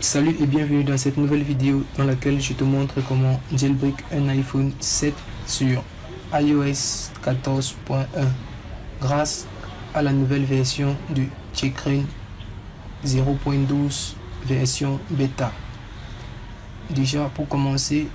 Salut et bienvenue dans cette nouvelle vidéo dans laquelle je te montre comment jailbreak un iPhone 7 sur iOS 14.1 grâce à la nouvelle version de Checkra 0.12 version bêta. Déjà pour commencer,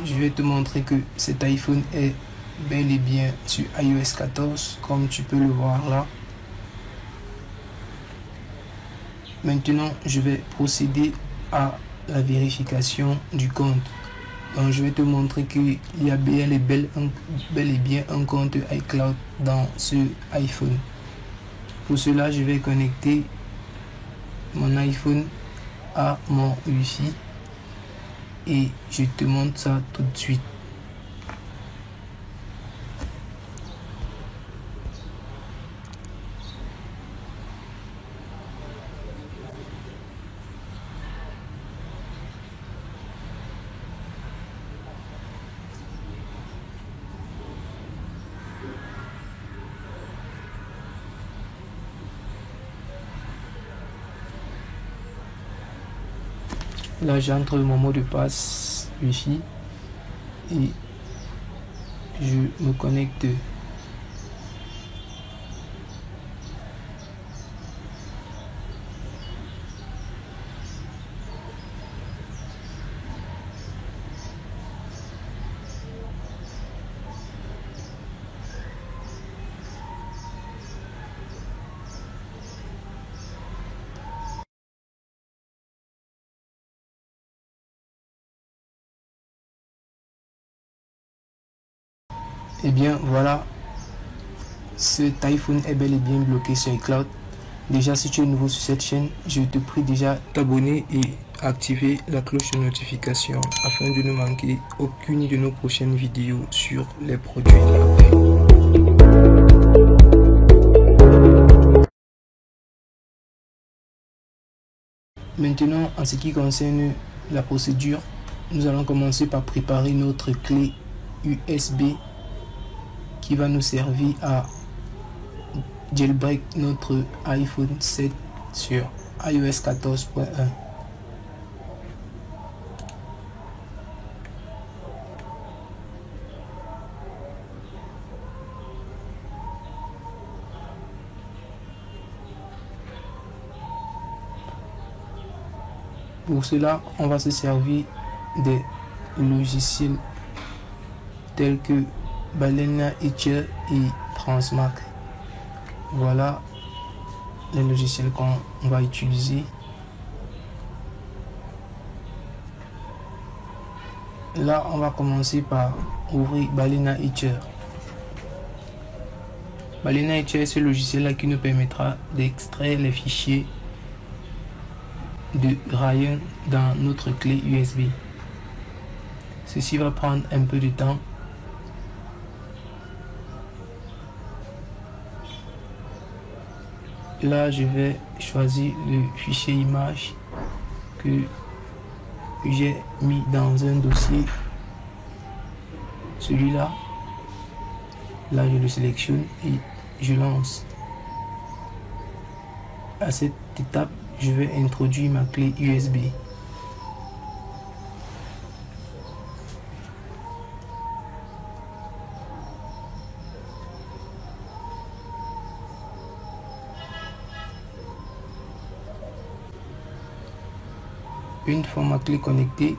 je vais te montrer que cet iPhone est bel et bien sur iOS 14 comme tu peux le voir là. Maintenant, je vais procéder à la vérification du compte. Donc, je vais te montrer qu'il y a bel et bien un compte iCloud dans ce iPhone. Pour cela, je vais connecter mon iPhone à mon Wi-Fi et je te montre ça tout de suite. Là, j'entre mon mot de passe Wi-Fi et je me connecte. Et bien voilà, cet iPhone est bel et bien bloqué sur iCloud. Déjà, si tu es nouveau sur cette chaîne, je te prie déjà t'abonner et activer la cloche de notification afin de ne manquer aucune de nos prochaines vidéos sur les produits Apple. Maintenant, en ce qui concerne la procédure, nous allons commencer par préparer notre clé USB qui va nous servir à jailbreak notre iPhone 7 sur iOS 14.1. Pour cela, on va se servir des logiciels tels que Balena Etcher et Transmac. Voilà les logiciels qu'on va utiliser. Là, on va commencer par ouvrir Balena Etcher. Balena Etcher est ce logiciel-là qui nous permettra d'extraire les fichiers de Ryan dans notre clé USB. Ceci va prendre un peu de temps. Là, je vais choisir le fichier image que j'ai mis dans un dossier. Celui-là, là, je le sélectionne et je lance. À cette étape, je vais introduire ma clé USB. Une fois ma clé connectée,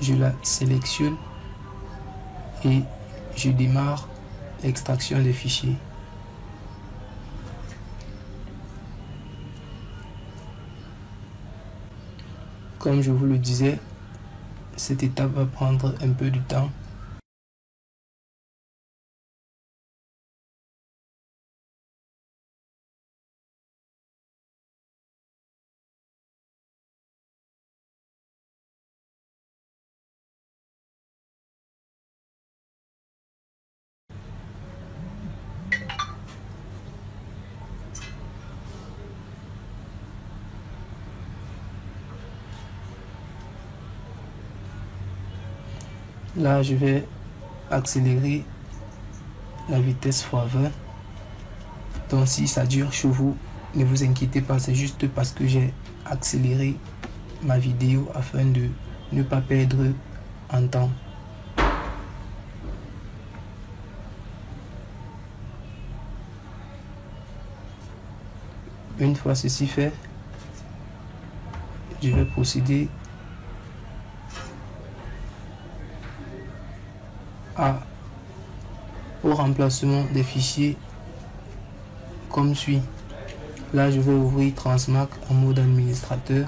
je la sélectionne et je démarre l'extraction des fichiers. Comme je vous le disais, cette étape va prendre un peu de temps. Là, je vais accélérer la vitesse x20. Donc si ça dure chez vous, ne vous inquiétez pas, c'est juste parce que j'ai accéléré ma vidéo afin de ne pas perdre en temps. Une fois ceci fait, je vais procéder au remplacement des fichiers comme suit. Là, je vais ouvrir Transmac en mode administrateur.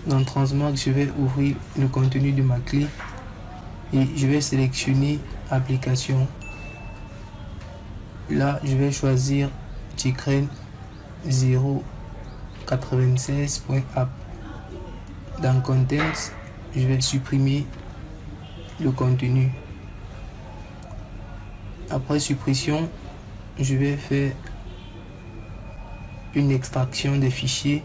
Dans Transmac, je vais ouvrir le contenu de ma clé et je vais sélectionner application. Là, je vais choisir Ticrain 096.app. Dans Contents, je vais supprimer le contenu. Après suppression, je vais faire une extraction des fichiers.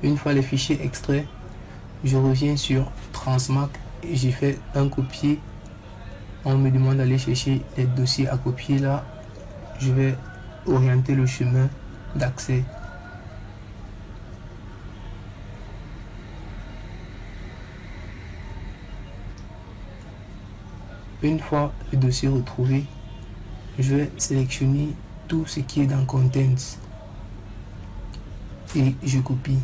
Une fois les fichiers extraits, je reviens sur Transmac et j'ai fait un copier. On me demande d'aller chercher les dossiers à copier. Là, je vais orienter le chemin d'accès. Une fois le dossier retrouvé, je vais sélectionner tout ce qui est dans Contents et je copie.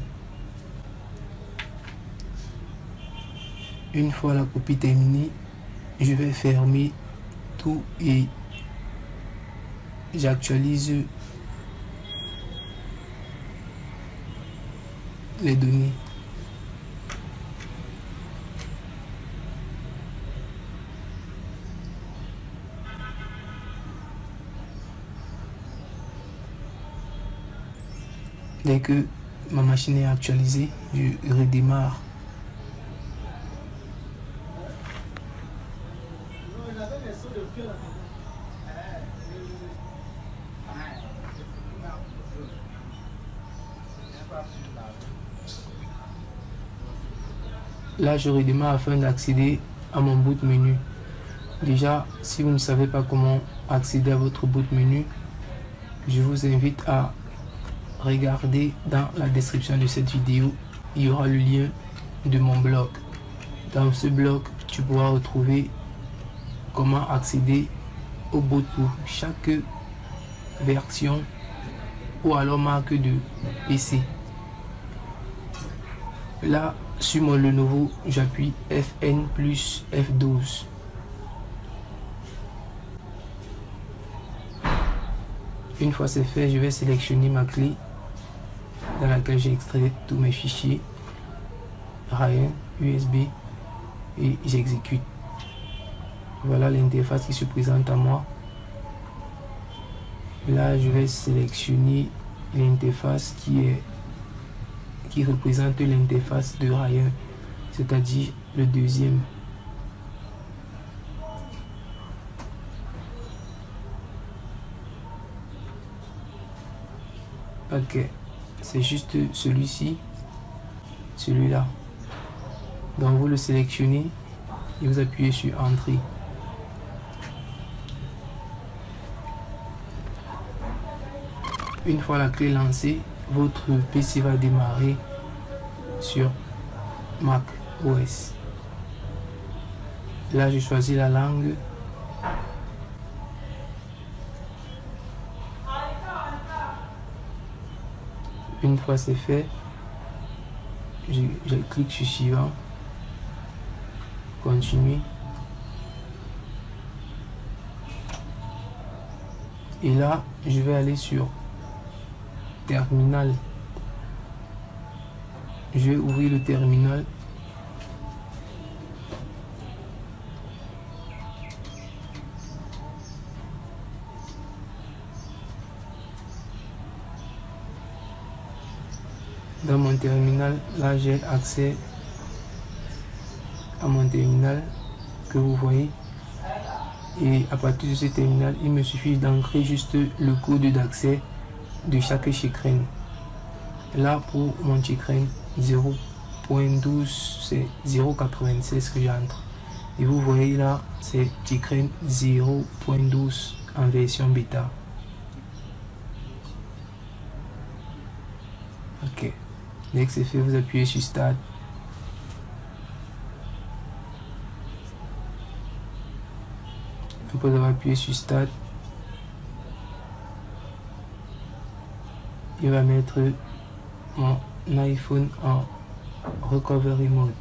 Une fois la copie terminée, je vais fermer tout et j'actualise les données. Dès que ma machine est actualisée, je redémarre. Là, je redémarre afin d'accéder à mon boot menu. Déjà, si vous ne savez pas comment accéder à votre boot menu, je vous invite à regarder dans la description de cette vidéo. Il y aura le lien de mon blog. Dans ce blog, tu pourras retrouver comment accéder au boot pour chaque version ou alors marque de PC. Là, sur mon Lenovo, j'appuie FN plus F12. Une fois c'est fait, je vais sélectionner ma clé dans laquelle j'ai extrait tous mes fichiers Ryan USB et j'exécute. Voilà l'interface qui se présente à moi. Là, je vais sélectionner l'interface qui représente l'interface de Ryan, c'est-à-dire le deuxième. Ok, c'est juste celui-ci, celui-là. Donc vous le sélectionnez et vous appuyez sur Entrée. Une fois la clé lancée, votre PC va démarrer sur Mac OS. Là, je choisis la langue. Une fois c'est fait, je clique sur suivant, continuer. Et là, je vais aller sur terminal. Je vais ouvrir le terminal. Dans mon terminal, là j'ai accès à mon terminal que vous voyez. Et à partir de ce terminal, il me suffit d'entrer juste le code d'accès de chaque Ticrain. Là pour mon Ticrain 0.12, c'est 0.96 que j'entre. Et vous voyez là, c'est Ticrain 0.12 en version bêta. Ok. Dès que c'est fait, vous appuyez sur Start. Après avoir appuyé sur Start, il va mettre mon iPhone en recovery mode.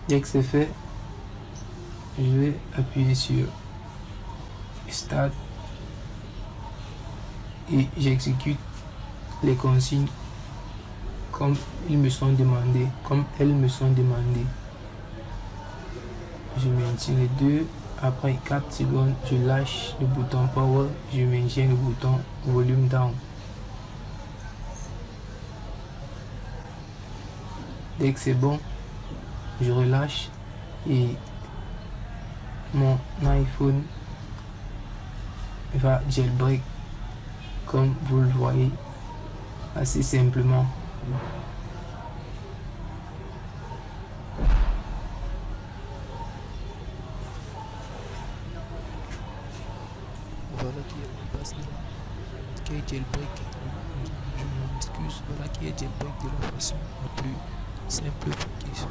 Dès que c'est fait, je vais appuyer sur Start et j'exécute les consignes comme ils me sont demandés, comme elles me sont demandées. Je maintiens les deux. Après 4 secondes, je lâche le bouton Power, je maintiens le bouton Volume Down. Dès que c'est bon, je relâche et mon iPhone va jailbreak comme vous le voyez assez simplement. Voilà qui est passé, qui est jailbreak. Je m'excuse, voilà qui est jailbreak de la façon la plus simple qui soit.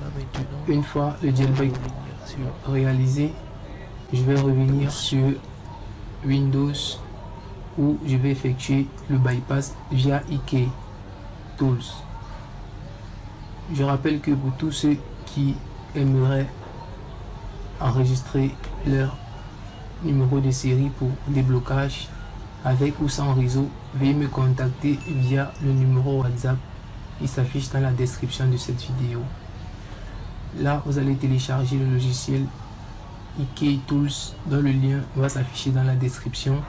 Là maintenant, une fois le jailbreak réalisé, je vais revenir sur Windows où je vais effectuer le bypass via IK Tools. Je rappelle que pour tous ceux qui aimeraient enregistrer leur numéro de série pour déblocage avec ou sans réseau, veuillez me contacter via le numéro WhatsApp qui s'affiche dans la description de cette vidéo. Là, vous allez télécharger le logiciel IK Tools dont le lien va s'afficher dans la description.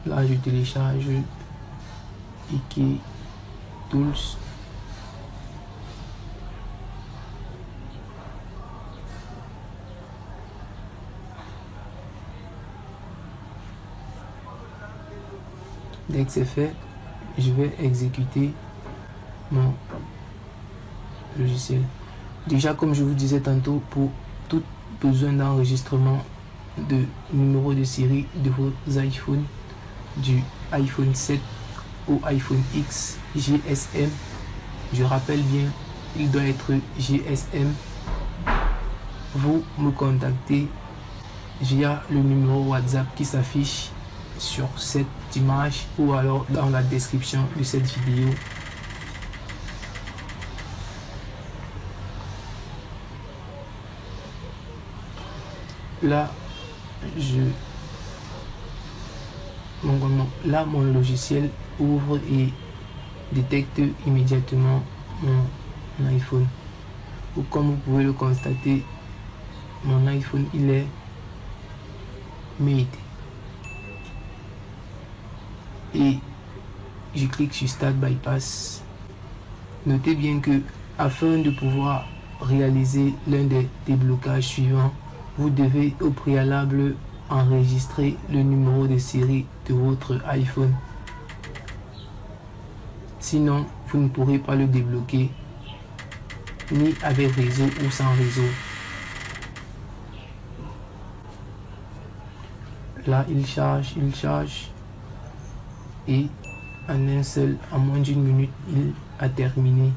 Là, je télécharge IK Tools. Dès que c'est fait, je vais exécuter mon logiciel. Déjà, comme je vous disais tantôt, pour tout besoin d'enregistrement de numéro de série de vos iPhones, du iPhone 7 au iPhone X GSM, je rappelle bien, il doit être GSM, vous me contactez via le numéro WhatsApp qui s'affiche sur cette image ou alors dans la description de cette vidéo. Là, mon logiciel ouvre et détecte immédiatement mon iPhone. Ou comme vous pouvez le constater, mon iPhone il est made. Et je clique sur Start Bypass. Notez bien que afin de pouvoir réaliser l'un des déblocages suivants, vous devez au préalable enregistrer le numéro de série de votre iPhone. Sinon, vous ne pourrez pas le débloquer, ni avec réseau ou sans réseau. Là, il charge. Et en moins d'une minute, il a terminé.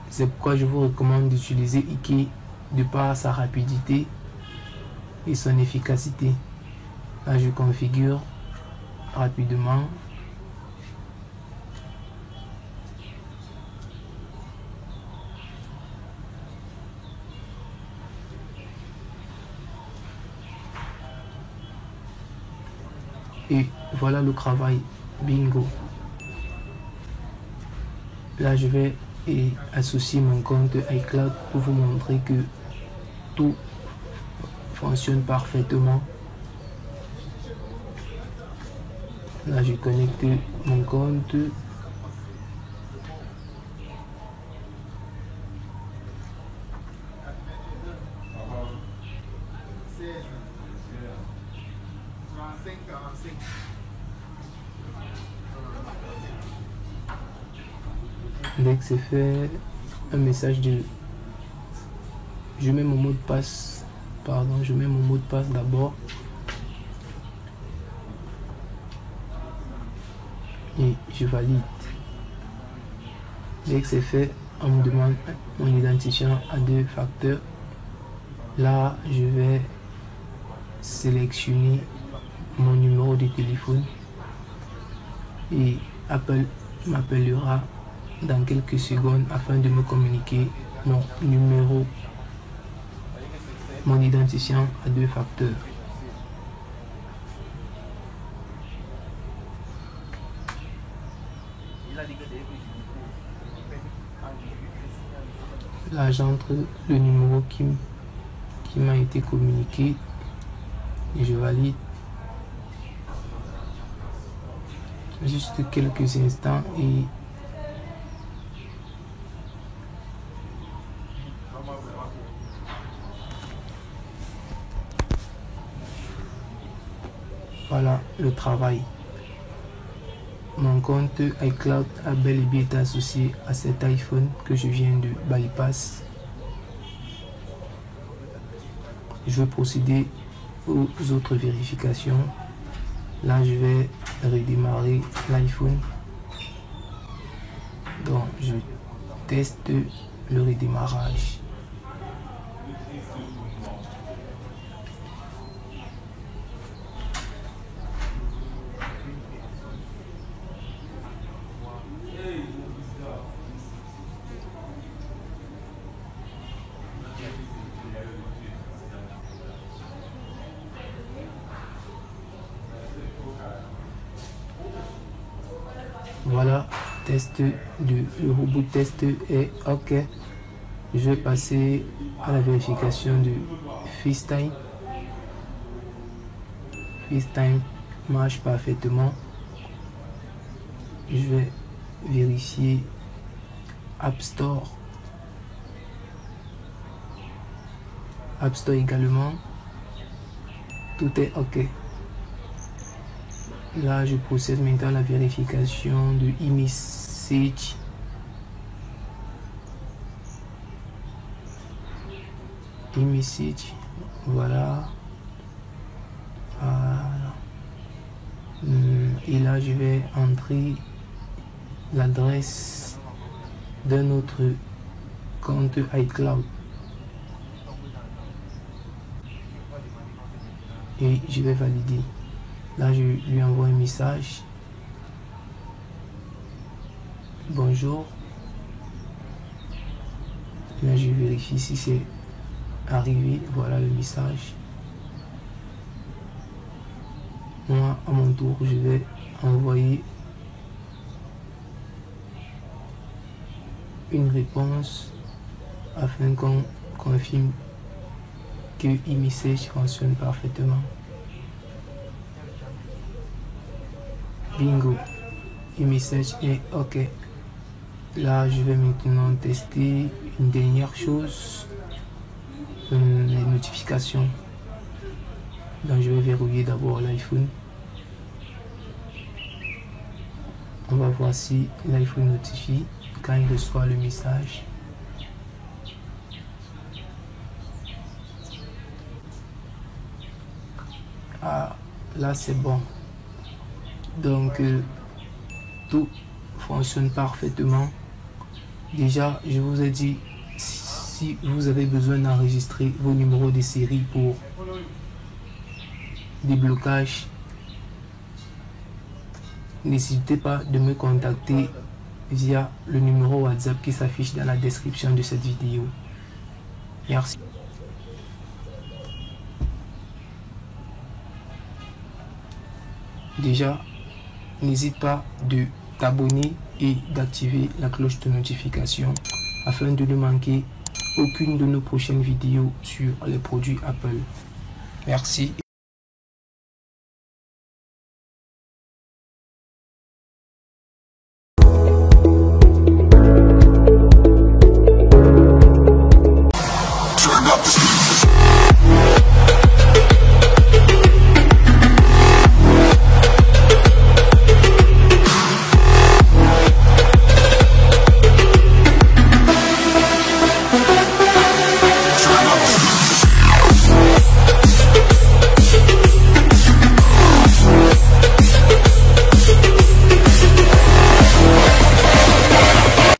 C'est pourquoi je vous recommande d'utiliser IK de par sa rapidité et son efficacité. Là, je configure rapidement. Et voilà le travail. Bingo. Là, je vais associer mon compte iCloud pour vous montrer que tout fonctionne parfaitement. Là, je connecte mon compte. Dès que c'est fait, un message de... Je mets mon mot de passe. Pardon, je mets mon mot de passe d'abord. Et je valide. Dès que c'est fait, on me demande mon identifiant à 2 facteurs. Là, je vais sélectionner mon numéro de téléphone et Apple m'appellera dans quelques secondes afin de me communiquer mon numéro, mon identifiant à 2 facteurs. Là, j'entre le numéro qui m'a été communiqué et je valide. Juste quelques instants et voilà le travail. Mon compte iCloud a bel et bien été associé à cet iPhone que je viens de bypass. Je vais procéder aux autres vérifications. Là, je vais redémarrer l'iPhone. Donc, je teste le redémarrage. Voilà, le robot test est OK. Je vais passer à la vérification de FaceTime. FaceTime marche parfaitement. Je vais vérifier App Store. App Store également. Tout est OK. Là, je procède maintenant à la vérification de iMessage. iMessage, voilà. Et là, je vais entrer l'adresse d'un autre compte iCloud. Et je vais valider. Là, je lui envoie un message. Bonjour. Là, je vérifie si c'est arrivé. Voilà le message. Moi, à mon tour, je vais envoyer une réponse afin qu'on confirme que iMessage fonctionne parfaitement. Bingo, iMessage est OK. Là, je vais maintenant tester une dernière chose, les notifications. Donc, je vais verrouiller d'abord l'iPhone. On va voir si l'iPhone notifie quand il reçoit le message. Ah, là c'est bon. Donc tout fonctionne parfaitement. Déjà, je vous ai dit, si vous avez besoin d'enregistrer vos numéros de série pour déblocage, n'hésitez pas de me contacter via le numéro WhatsApp qui s'affiche dans la description de cette vidéo. Merci. Déjà, n'hésite pas de t'abonner et d'activer la cloche de notification afin de ne manquer aucune de nos prochaines vidéos sur les produits Apple. Merci.